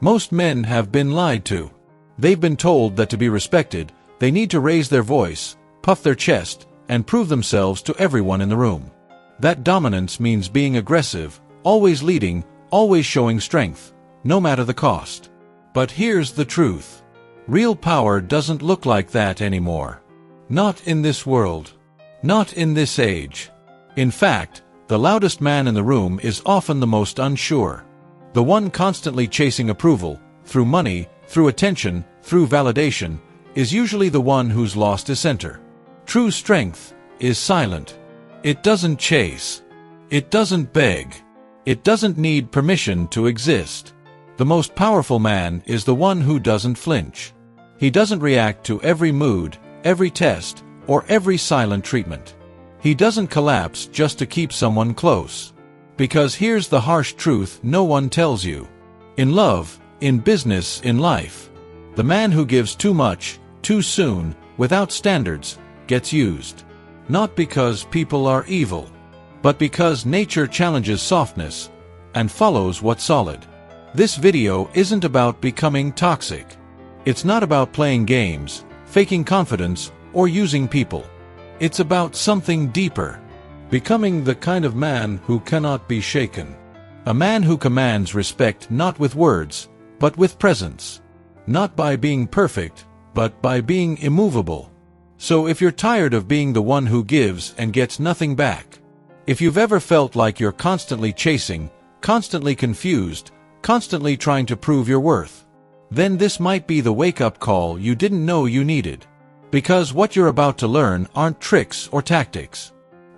Most men have been lied to. They've been told that to be respected, they need to raise their voice, puff their chest, and prove themselves to everyone in the room. That dominance means being aggressive, always leading, always showing strength, no matter the cost. But here's the truth. Real power doesn't look like that anymore. Not in this world. Not in this age. In fact, the loudest man in the room is often the most unsure. The one constantly chasing approval, through money, through attention, through validation, is usually the one who's lost his center. True strength is silent. It doesn't chase. It doesn't beg. It doesn't need permission to exist. The most powerful man is the one who doesn't flinch. He doesn't react to every mood, every test, or every silent treatment. He doesn't collapse just to keep someone close. Because here's the harsh truth no one tells you. In love, in business, in life, the man who gives too much, too soon, without standards, gets used. Not because people are evil, but because nature challenges softness and follows what's solid. This video isn't about becoming toxic. It's not about playing games, faking confidence, or using people. It's about something deeper. Becoming the kind of man who cannot be shaken. A man who commands respect not with words, but with presence. Not by being perfect, but by being immovable. So if you're tired of being the one who gives and gets nothing back, if you've ever felt like you're constantly chasing, constantly confused, constantly trying to prove your worth, then this might be the wake-up call you didn't know you needed. Because what you're about to learn aren't tricks or tactics.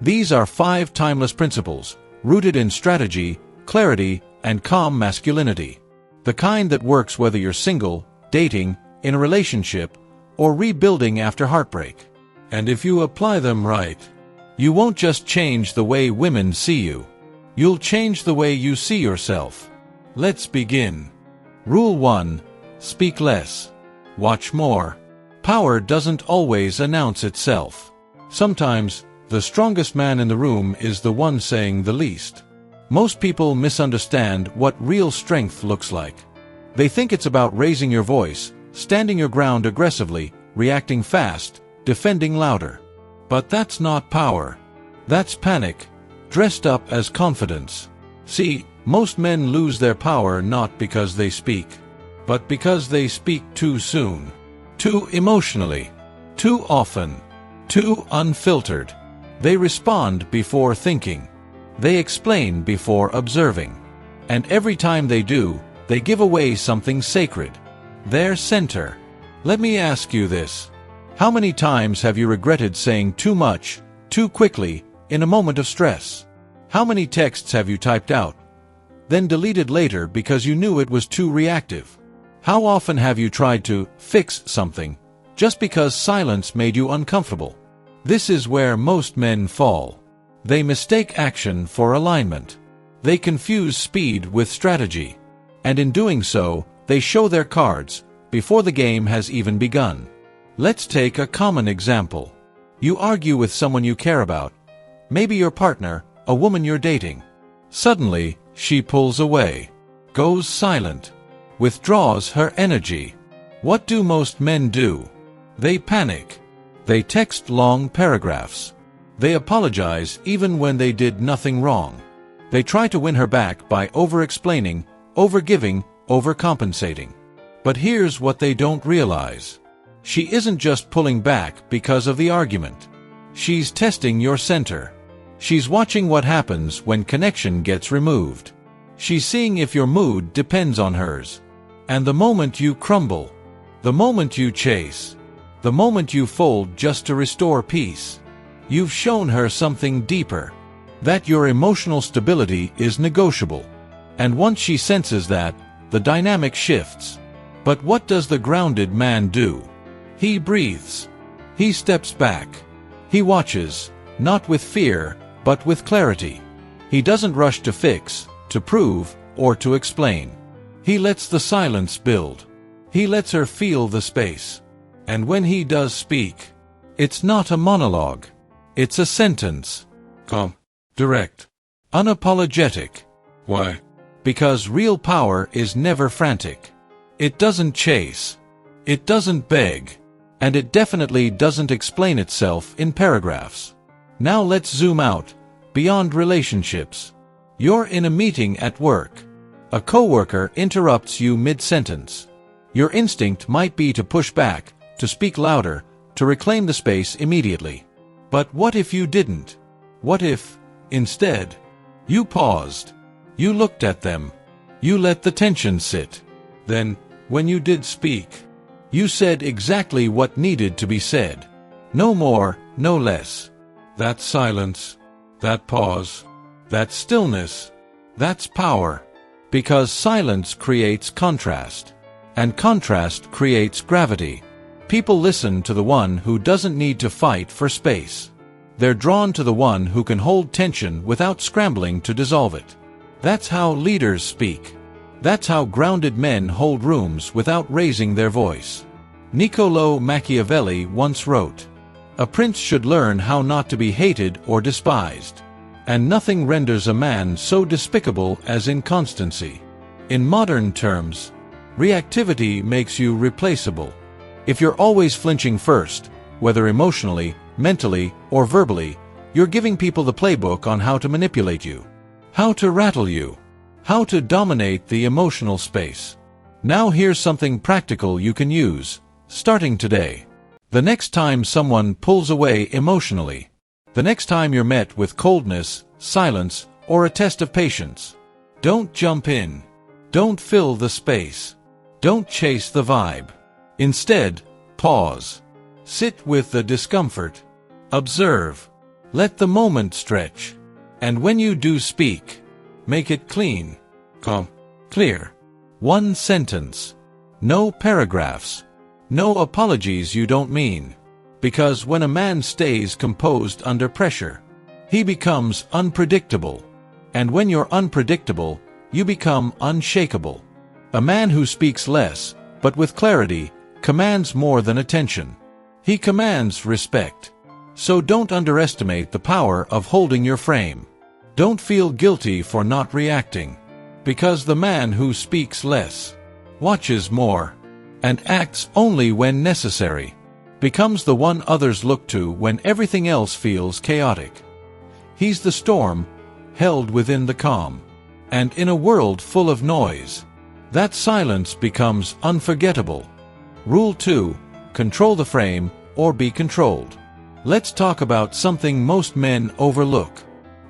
These are 5 timeless principles, rooted in strategy, clarity, and calm masculinity. The kind that works whether you're single, dating, in a relationship, or rebuilding after heartbreak. And if you apply them right, you won't just change the way women see you. You'll change the way you see yourself. Let's begin. Rule 1. Speak less. Watch more. Power doesn't always announce itself. Sometimes, the strongest man in the room is the one saying the least. Most people misunderstand what real strength looks like. They think it's about raising your voice, standing your ground aggressively, reacting fast, defending louder. But that's not power. That's panic, dressed up as confidence. See, most men lose their power not because they speak, but because they speak too soon, too emotionally, too often, too unfiltered. They respond before thinking. They explain before observing. And every time they do, they give away something sacred. Their center. Let me ask you this. How many times have you regretted saying too much, too quickly, in a moment of stress? How many texts have you typed out, then deleted later because you knew it was too reactive? How often have you tried to fix something, just because silence made you uncomfortable? This is where most men fall. They mistake action for alignment. They confuse speed with strategy. And in doing so, they show their cards before the game has even begun. Let's take a common example. You argue with someone you care about, maybe your partner, a woman you're dating. Suddenly, she pulls away, goes silent, withdraws her energy. What do most men do? They panic. They text long paragraphs. They apologize even when they did nothing wrong. They try to win her back by over-explaining, over-giving, overcompensating. But here's what they don't realize. She isn't just pulling back because of the argument. She's testing your center. She's watching what happens when connection gets removed. She's seeing if your mood depends on hers. And the moment you crumble, the moment you chase, the moment you fold just to restore peace, you've shown her something deeper. That your emotional stability is negotiable. And once she senses that, the dynamic shifts. But what does the grounded man do? He breathes. He steps back. He watches, not with fear, but with clarity. He doesn't rush to fix, to prove, or to explain. He lets the silence build. He lets her feel the space. And when he does speak, it's not a monologue. It's a sentence. Calm, direct, unapologetic. Why? Because real power is never frantic. It doesn't chase. It doesn't beg. And it definitely doesn't explain itself in paragraphs. Now let's zoom out, beyond relationships. You're in a meeting at work. A coworker interrupts you mid-sentence. Your instinct might be to push back, to speak louder, to reclaim the space immediately. But what if you didn't? What if, instead, you paused? You looked at them. You let the tension sit. Then, when you did speak, you said exactly what needed to be said. No more, no less. That silence, that pause, that stillness, that's power. Because silence creates contrast. And contrast creates gravity. People listen to the one who doesn't need to fight for space. They're drawn to the one who can hold tension without scrambling to dissolve it. That's how leaders speak. That's how grounded men hold rooms without raising their voice. Niccolò Machiavelli once wrote, "A prince should learn how not to be hated or despised. And nothing renders a man so despicable as inconstancy." In modern terms, reactivity makes you replaceable. If you're always flinching first, whether emotionally, mentally, or verbally, you're giving people the playbook on how to manipulate you, how to rattle you, how to dominate the emotional space. Now here's something practical you can use, starting today. The next time someone pulls away emotionally, the next time you're met with coldness, silence, or a test of patience, don't jump in. Don't fill the space. Don't chase the vibe. Instead, pause. Sit with the discomfort. Observe. Let the moment stretch. And when you do speak, make it clean, calm, clear. One sentence. No paragraphs. No apologies you don't mean. Because when a man stays composed under pressure, he becomes unpredictable. And when you're unpredictable, you become unshakable. A man who speaks less, but with clarity, commands more than attention. He commands respect. So don't underestimate the power of holding your frame. Don't feel guilty for not reacting. Because the man who speaks less, watches more, and acts only when necessary, becomes the one others look to when everything else feels chaotic. He's the storm, held within the calm. And in a world full of noise, that silence becomes unforgettable. Rule 2. Control the frame, or be controlled. Let's talk about something most men overlook.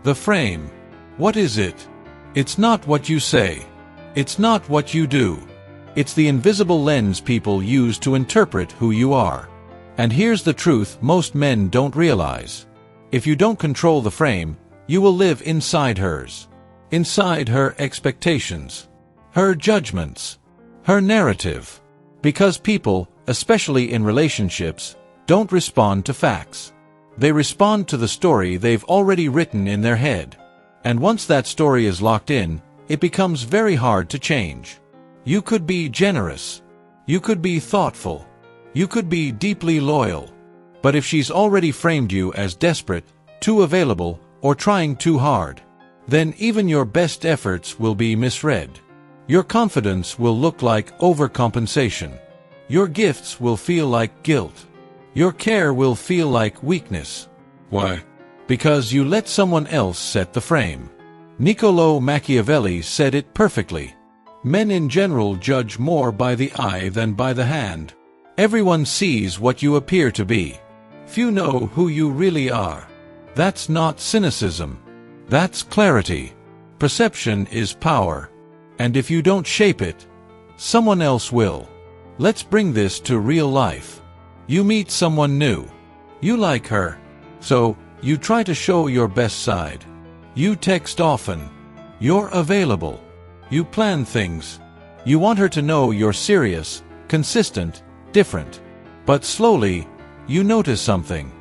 The frame. What is it? It's not what you say. It's not what you do. It's the invisible lens people use to interpret who you are. And here's the truth most men don't realize. If you don't control the frame, you will live inside hers. Inside her expectations, her judgments, her narrative. Because people, especially in relationships, don't respond to facts. They respond to the story they've already written in their head. And once that story is locked in, it becomes very hard to change. You could be generous. You could be thoughtful. You could be deeply loyal. But if she's already framed you as desperate, too available, or trying too hard, then even your best efforts will be misread. Your confidence will look like overcompensation. Your gifts will feel like guilt. Your care will feel like weakness. Why? Because you let someone else set the frame. Niccolò Machiavelli said it perfectly. Men in general judge more by the eye than by the hand. Everyone sees what you appear to be. Few know who you really are. That's not cynicism. That's clarity. Perception is power. And if you don't shape it, someone else will. Let's bring this to real life. You meet someone new. You like her. So, you try to show your best side. You text often. You're available. You plan things. You want her to know you're serious, consistent, different. But slowly, you notice something.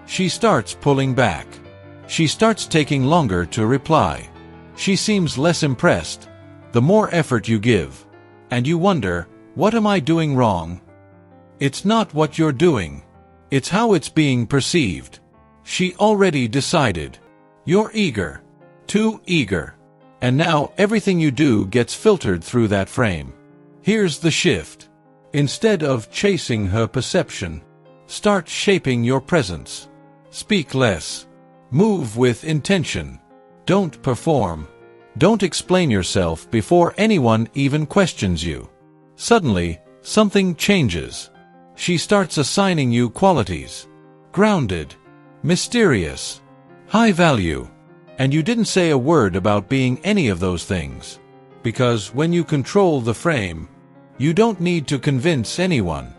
She starts pulling back. She starts taking longer to reply. She seems less impressed, the more effort you give. And you wonder, what am I doing wrong? It's not what you're doing. It's how it's being perceived. She already decided. You're eager. Too eager. And now everything you do gets filtered through that frame. Here's the shift. Instead of chasing her perception, start shaping your presence. Speak less. Move with intention. Don't perform. Don't explain yourself before anyone even questions you. Suddenly, something changes. She starts assigning you qualities. Grounded, mysterious, high value. And you didn't say a word about being any of those things. Because when you control the frame, you don't need to convince anyone.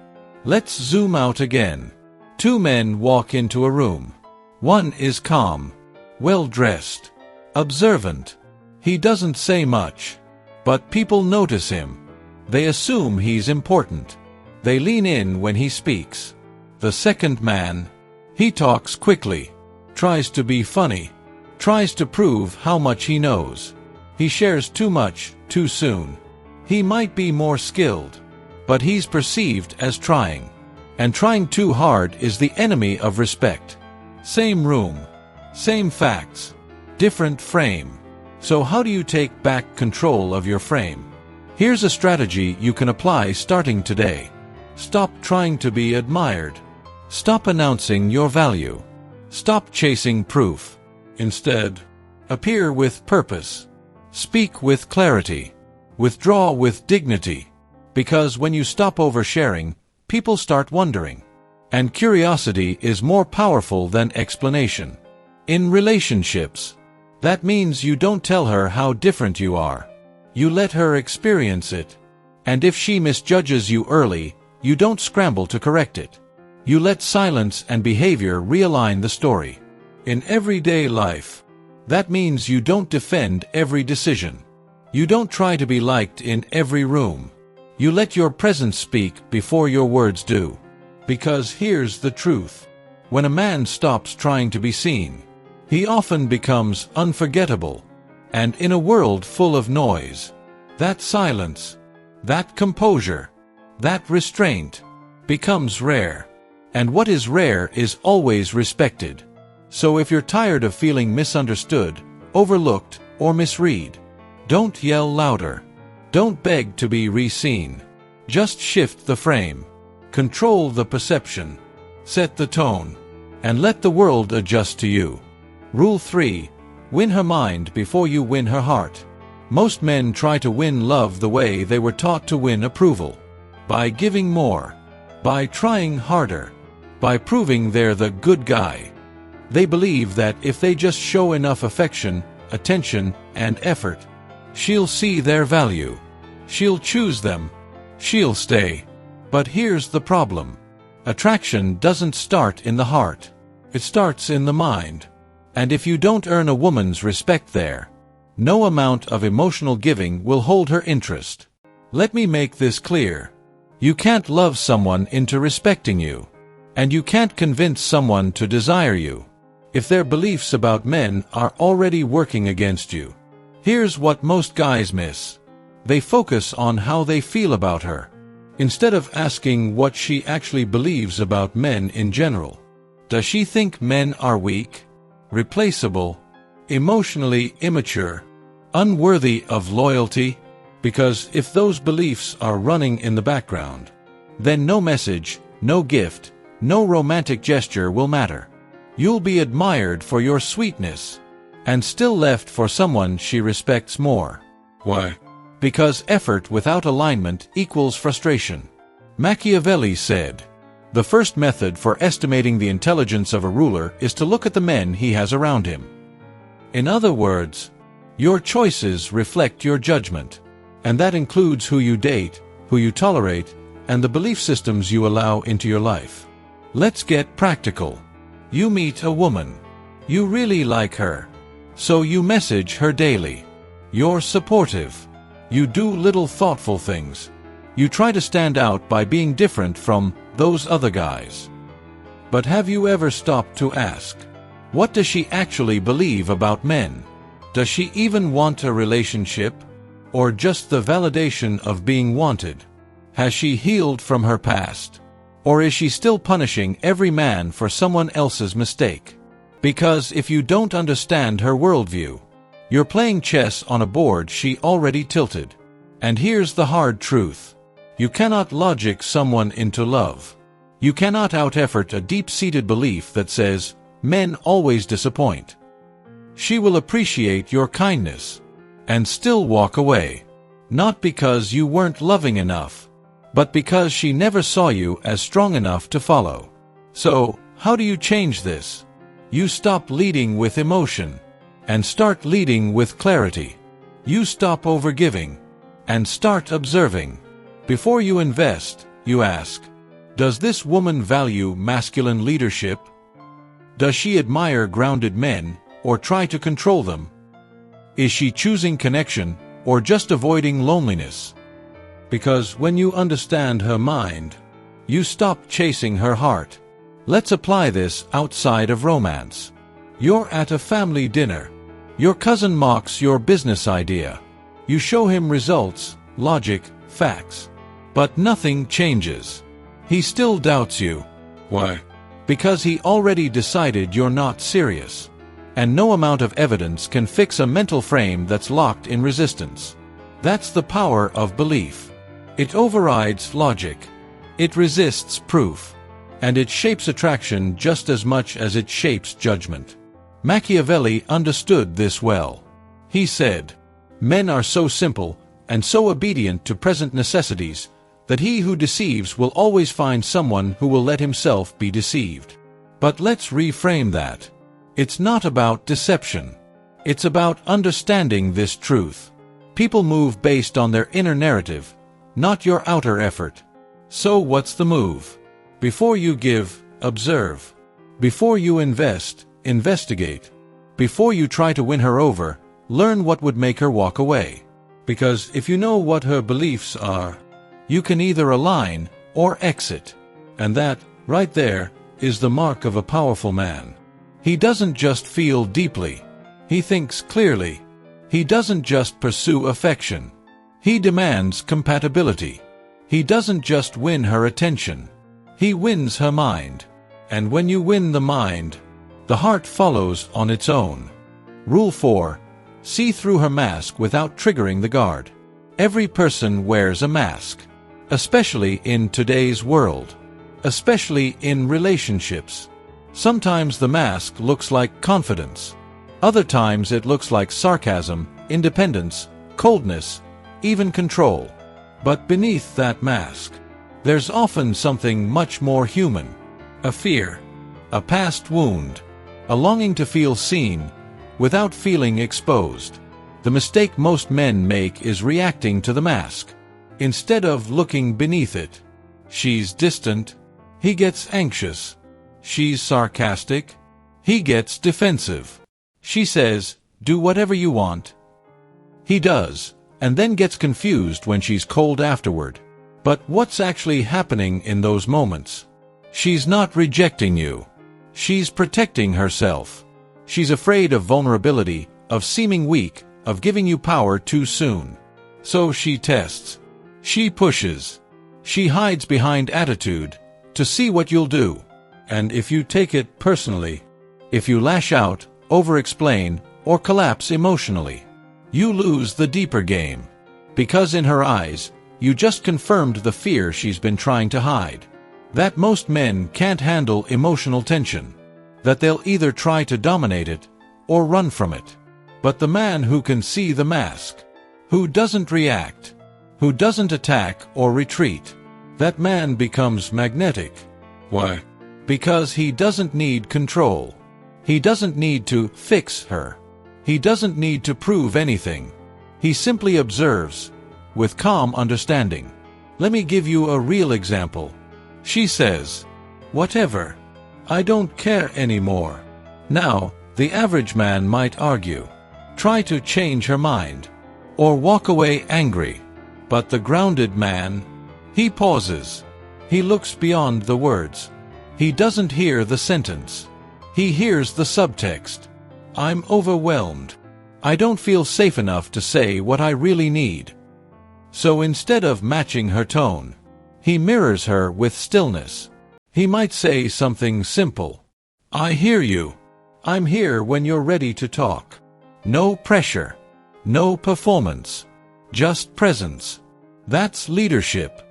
Let's zoom out again. Two men walk into a room. One is calm, well-dressed, observant. He doesn't say much, but people notice him. They assume he's important. They lean in when he speaks. The second man, he talks quickly, tries to be funny, tries to prove how much he knows. He shares too much, too soon. He might be more skilled, but he's perceived as trying. And trying too hard is the enemy of respect. Same room, same facts, different frame. So how do you take back control of your frame? Here's a strategy you can apply starting today. Stop trying to be admired. Stop announcing your value. Stop chasing proof. Instead, appear with purpose. Speak with clarity. Withdraw with dignity. Because when you stop oversharing, people start wondering. And curiosity is more powerful than explanation. In relationships, that means you don't tell her how different you are. You let her experience it. And if she misjudges you early, you don't scramble to correct it. You let silence and behavior realign the story. In everyday life, that means you don't defend every decision. You don't try to be liked in every room. You let your presence speak before your words do. Because here's the truth. When a man stops trying to be seen, he often becomes unforgettable. And in a world full of noise, that silence, that composure, that restraint becomes rare. And what is rare is always respected. So if you're tired of feeling misunderstood, overlooked, or misread, don't yell louder. Don't beg to be re-seen. Just shift the frame. Control the perception. Set the tone. And let the world adjust to you. Rule 3. Win her mind before you win her heart. Most men try to win love the way they were taught to win approval. By giving more. By trying harder. By proving they're the good guy. They believe that if they just show enough affection, attention, and effort, she'll see their value. She'll choose them. She'll stay. But here's the problem. Attraction doesn't start in the heart. It starts in the mind. And if you don't earn a woman's respect there, no amount of emotional giving will hold her interest. Let me make this clear. You can't love someone into respecting you. And you can't convince someone to desire you if their beliefs about men are already working against you. Here's what most guys miss. They focus on how they feel about her, instead of asking what she actually believes about men in general. Does she think men are weak, replaceable, emotionally immature, unworthy of loyalty? Because if those beliefs are running in the background, then no message, no gift, no romantic gesture will matter. You'll be admired for your sweetness, and still left for someone she respects more. Why? Because effort without alignment equals frustration. Machiavelli said, "The first method for estimating the intelligence of a ruler is to look at the men he has around him." In other words, your choices reflect your judgment, and that includes who you date, who you tolerate, and the belief systems you allow into your life. Let's get practical. You meet a woman. You really like her. So you message her daily. You're supportive. You do little thoughtful things. You try to stand out by being different from those other guys. But have you ever stopped to ask, what does she actually believe about men? Does she even want a relationship? Or just the validation of being wanted? Has she healed from her past? Or is she still punishing every man for someone else's mistake? Because if you don't understand her worldview, you're playing chess on a board she already tilted. And here's the hard truth. You cannot logic someone into love. You cannot out-effort a deep-seated belief that says, men always disappoint. She will appreciate your kindness and still walk away. Not because you weren't loving enough, but because she never saw you as strong enough to follow. So, how do you change this? You stop leading with emotion and start leading with clarity. You stop overgiving and start observing. Before you invest, you ask, does this woman value masculine leadership? Does she admire grounded men or try to control them? Is she choosing connection or just avoiding loneliness? Because when you understand her mind, you stop chasing her heart. Let's apply this outside of romance. You're at a family dinner. Your cousin mocks your business idea. You show him results, logic, facts. But nothing changes. He still doubts you. Why? Because he already decided you're not serious. And no amount of evidence can fix a mental frame that's locked in resistance. That's the power of belief. It overrides logic. It resists proof. And it shapes attraction just as much as it shapes judgment. Machiavelli understood this well. He said, "Men are so simple and so obedient to present necessities that he who deceives will always find someone who will let himself be deceived." But let's reframe that. It's not about deception. It's about understanding this truth. People move based on their inner narrative, not your outer effort. So what's the move? Before you give, observe. Before you invest, investigate. Before you try to win her over, learn what would make her walk away. Because if you know what her beliefs are, you can either align or exit. And that, right there, is the mark of a powerful man. He doesn't just feel deeply. He thinks clearly. He doesn't just pursue affection. He demands compatibility. He doesn't just win her attention. He wins her mind. And when you win the mind, the heart follows on its own. Rule 4. See through her mask without triggering the guard. Every person wears a mask. Especially in today's world. Especially in relationships. Sometimes the mask looks like confidence. Other times it looks like sarcasm, independence, coldness, even control. But beneath that mask, there's often something much more human. A fear, a past wound, a longing to feel seen without feeling exposed. The mistake most men make is reacting to the mask, instead of looking beneath it. She's distant. He gets anxious. She's sarcastic. He gets defensive. She says, "Do whatever you want." He does, and then gets confused when she's cold afterward. But what's actually happening in those moments? She's not rejecting you. She's protecting herself. She's afraid of vulnerability, of seeming weak, of giving you power too soon. So she tests. She pushes. She hides behind attitude to see what you'll do. And if you take it personally, if you lash out, over-explain, or collapse emotionally, you lose the deeper game. Because in her eyes, you just confirmed the fear she's been trying to hide. That most men can't handle emotional tension. That they'll either try to dominate it or run from it. But the man who can see the mask, who doesn't react, who doesn't attack or retreat, that man becomes magnetic. Why? Because he doesn't need control. He doesn't need to fix her. He doesn't need to prove anything. He simply observes, with calm understanding. Let me give you a real example. She says, "Whatever. I don't care anymore." Now, the average man might argue, try to change her mind, or walk away angry. But the grounded man, he pauses. He looks beyond the words. He doesn't hear the sentence. He hears the subtext. "I'm overwhelmed. I don't feel safe enough to say what I really need." So instead of matching her tone, he mirrors her with stillness. He might say something simple. "I hear you. I'm here when you're ready to talk." No pressure. No performance. just presence. That's leadership.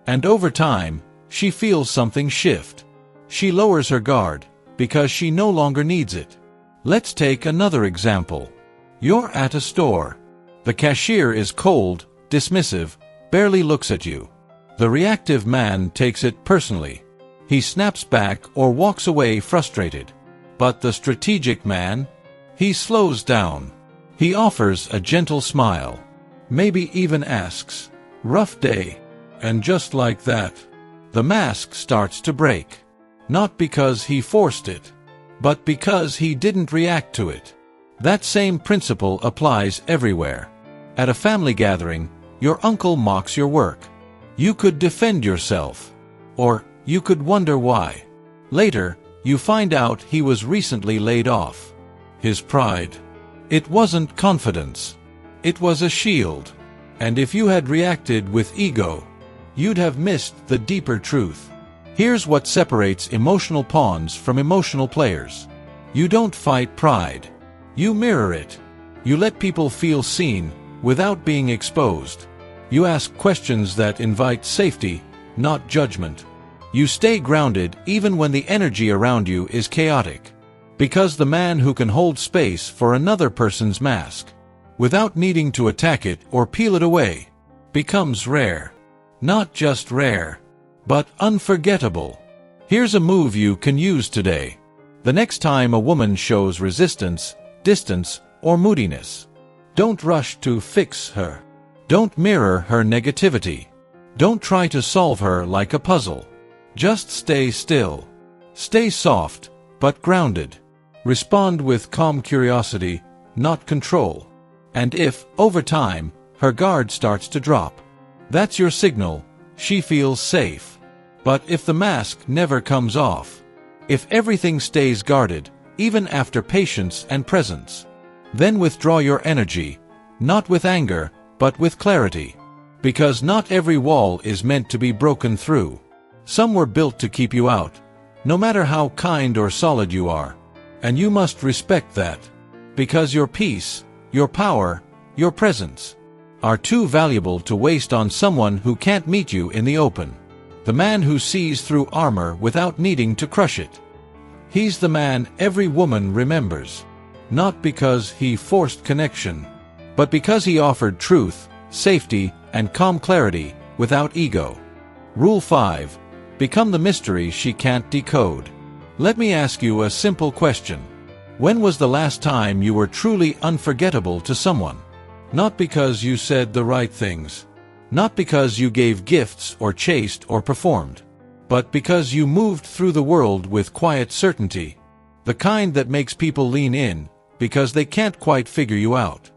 And over time, she feels something shift. She lowers her guard, because she no longer needs it. Let's take another example. You're at a store. The cashier is cold, dismissive, barely looks at you. The reactive man takes it personally. He snaps back or walks away frustrated. But the strategic man? He slows down. He offers a gentle smile. Maybe even asks, "Rough day." And just like that, the mask starts to break. Not because he forced it, but because he didn't react to it. That same principle applies everywhere. At a family gathering, your uncle mocks your work. You could defend yourself. Or you could wonder why. Later, you find out he was recently laid off. His pride. It wasn't confidence. It was a shield. And if you had reacted with ego, you'd have missed the deeper truth. Here's what separates emotional pawns from emotional players. You don't fight pride. You mirror it. You let people feel seen without being exposed. You ask questions that invite safety, not judgment. You stay grounded even when the energy around you is chaotic. Because the man who can hold space for another person's mask, without needing to attack it or peel it away, becomes rare. Not just rare, but unforgettable. Here's a move you can use today. The next time a woman shows resistance, distance, or moodiness, don't rush to fix her. Don't mirror her negativity. Don't try to solve her like a puzzle. Just stay still. Stay soft, but grounded. Respond with calm curiosity, not control. And if, over time, her guard starts to drop, that's your signal. She feels safe. But if the mask never comes off, if everything stays guarded, even after patience and presence, then withdraw your energy, not with anger, but with clarity. Because not every wall is meant to be broken through. Some were built to keep you out, no matter how kind or solid you are. And you must respect that. Because your peace, your power, your presence are too valuable to waste on someone who can't meet you in the open. The man who sees through armor without needing to crush it. He's the man every woman remembers. Not because he forced connection, but because he offered truth, safety, and calm clarity without ego. Rule 5. Become the mystery she can't decode. Let me ask you a simple question. When was the last time you were truly unforgettable to someone? Not because you said the right things. Not because you gave gifts or chased or performed. But because you moved through the world with quiet certainty. The kind that makes people lean in, because they can't quite figure you out.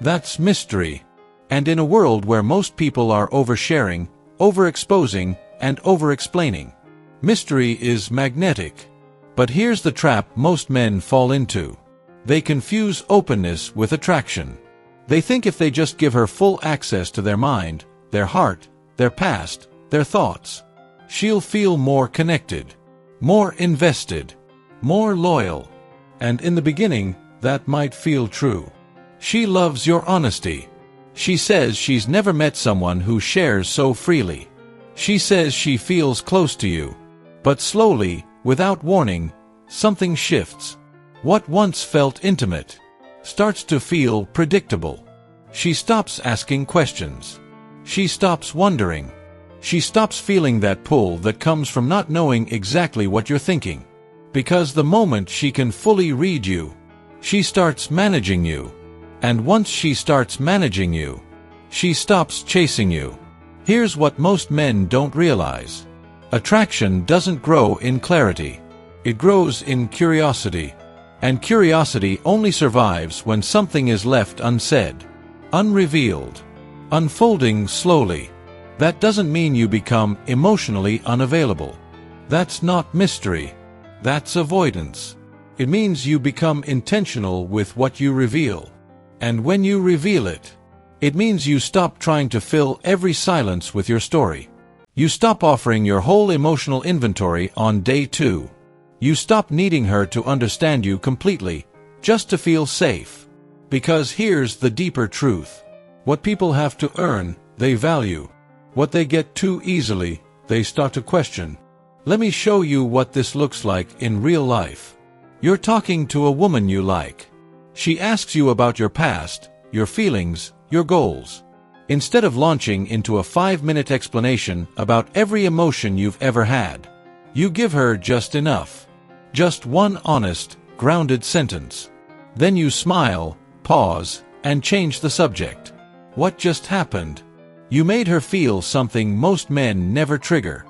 That's mystery. And in a world where most people are oversharing, overexposing, and over-explaining, mystery is magnetic. But here's the trap most men fall into. They confuse openness with attraction. They think if they just give her full access to their mind, their heart, their past, their thoughts, she'll feel more connected, more invested, more loyal. And in the beginning, that might feel true. She loves your honesty. She says she's never met someone who shares so freely. She says she feels close to you. But slowly, without warning, something shifts. What once felt intimate starts to feel predictable. She stops asking questions. She stops wondering. She stops feeling that pull that comes from not knowing exactly what you're thinking. Because the moment she can fully read you, she starts managing you. And once she starts managing you, she stops chasing you. Here's what most men don't realize. Attraction doesn't grow in clarity. It grows in curiosity. And curiosity only survives when something is left unsaid, unrevealed, unfolding slowly. That doesn't mean you become emotionally unavailable. That's not mystery. That's avoidance. It means you become intentional with what you reveal. And when you reveal it, it means you stop trying to fill every silence with your story. You stop offering your whole emotional inventory on day 2. You stop needing her to understand you completely, just to feel safe. Because here's the deeper truth. What people have to earn, they value. What they get too easily, they start to question. Let me show you what this looks like in real life. You're talking to a woman you like. She asks you about your past, your feelings, your goals. Instead of launching into a 5-minute explanation about every emotion you've ever had, you give her just enough. Just one honest, grounded sentence. Then you smile, pause, and change the subject. What just happened? You made her feel something most men never trigger.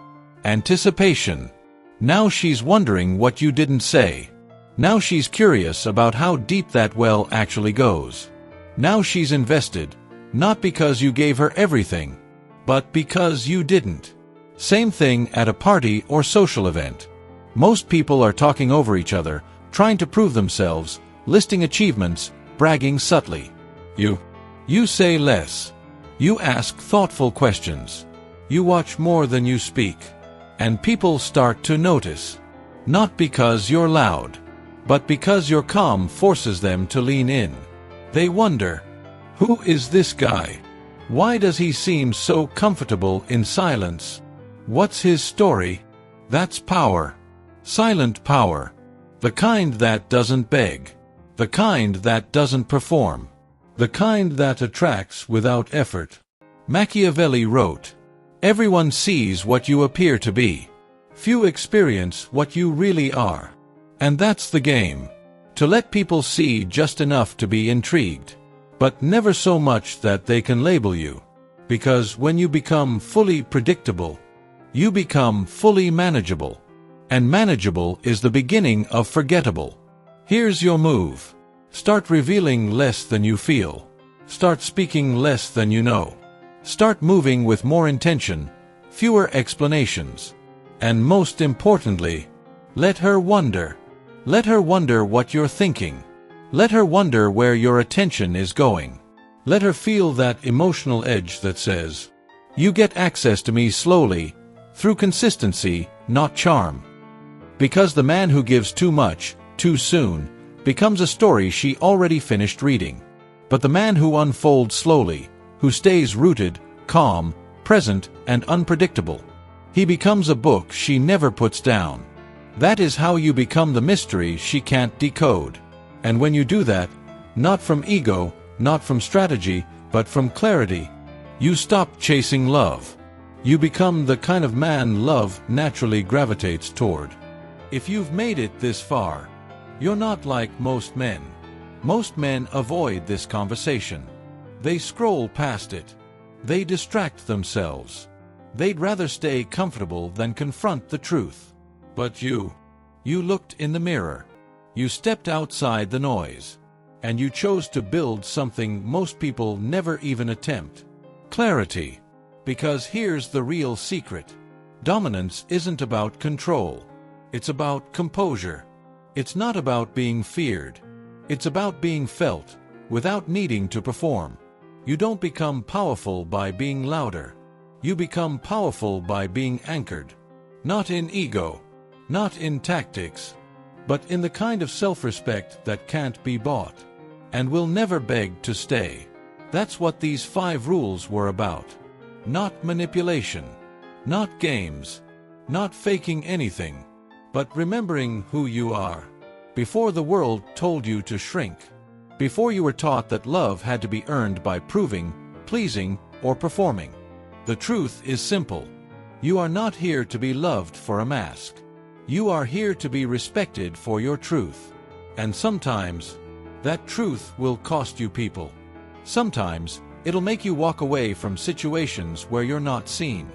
Anticipation. Now she's wondering what you didn't say. Now she's curious about how deep that well actually goes. Now she's invested, not because you gave her everything, but because you didn't. Same thing at a party or social event. Most people are talking over each other, trying to prove themselves, listing achievements, bragging subtly. You say less. You ask thoughtful questions. You watch more than you speak. And people start to notice. Not because you're loud, but because your calm forces them to lean in. They wonder, who is this guy? Why does he seem so comfortable in silence? What's his story? That's power. Silent power. The kind that doesn't beg. The kind that doesn't perform. The kind that attracts without effort. Machiavelli wrote, "Everyone sees what you appear to be. Few experience what you really are." And that's the game. To let people see just enough to be intrigued, but never so much that they can label you. Because when you become fully predictable, you become fully manageable. And manageable is the beginning of forgettable. Here's your move. Start revealing less than you feel. Start speaking less than you know. Start moving with more intention, fewer explanations. And most importantly, let her wonder. Let her wonder what you're thinking. Let her wonder where your attention is going. Let her feel that emotional edge that says, "You get access to me slowly, through consistency, not charm." Because the man who gives too much, too soon, becomes a story she already finished reading. But the man who unfolds slowly, who stays rooted, calm, present, and unpredictable, he becomes a book she never puts down. That is how you become the mystery she can't decode. And when you do that, not from ego, not from strategy, but from clarity, you stop chasing love. You become the kind of man love naturally gravitates toward. If you've made it this far, you're not like most men. Most men avoid this conversation. They scroll past it. They distract themselves. They'd rather stay comfortable than confront the truth. But you looked in the mirror. You stepped outside the noise. And you chose to build something most people never even attempt. Clarity. Because here's the real secret. Dominance isn't about control. It's about composure. It's not about being feared. It's about being felt, without needing to perform. You don't become powerful by being louder. You become powerful by being anchored. Not in ego. Not in tactics, but in the kind of self-respect that can't be bought, and will never beg to stay. That's what these 5 rules were about. Not manipulation, not games, not faking anything, but remembering who you are. Before the world told you to shrink, before you were taught that love had to be earned by proving, pleasing, or performing. The truth is simple. You are not here to be loved for a mask. You are here to be respected for your truth. And sometimes, that truth will cost you people. Sometimes, it'll make you walk away from situations where you're not seen.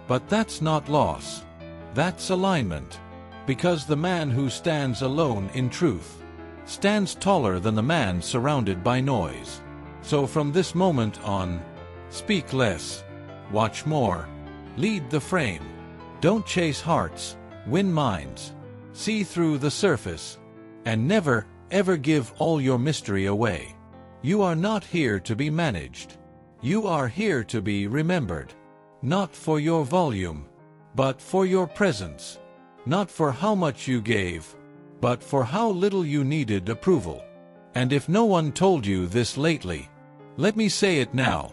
But that's not loss. That's alignment. Because the man who stands alone in truth stands taller than the man surrounded by noise. So from this moment on, speak less, watch more, lead the frame. Don't chase hearts. Win minds, see through the surface, and never, ever give all your mystery away. You are not here to be managed. You are here to be remembered. Not for your volume, but for your presence. Not for how much you gave, but for how little you needed approval. And if no one told you this lately, Let me say it now.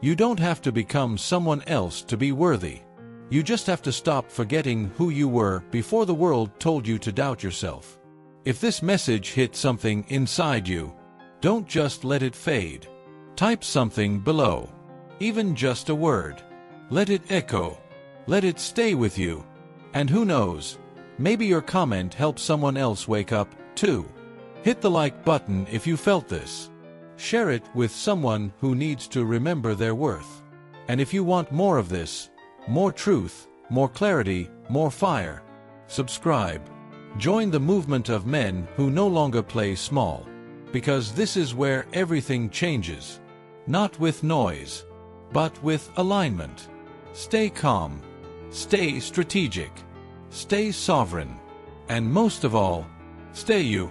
You don't have to become someone else to be worthy. You just have to stop forgetting who you were before the world told you to doubt yourself. If this message hit something inside you, don't just let it fade. Type something below. Even just a word. Let it echo. Let it stay with you. And who knows, maybe your comment helps someone else wake up, too. Hit the like button if you felt this. Share it with someone who needs to remember their worth. And if you want more of this, more truth, more clarity, more fire, subscribe. Join the movement of men who no longer play small. Because this is where everything changes. Not with noise, but with alignment. Stay calm. Stay strategic. Stay sovereign. And most of all, stay you.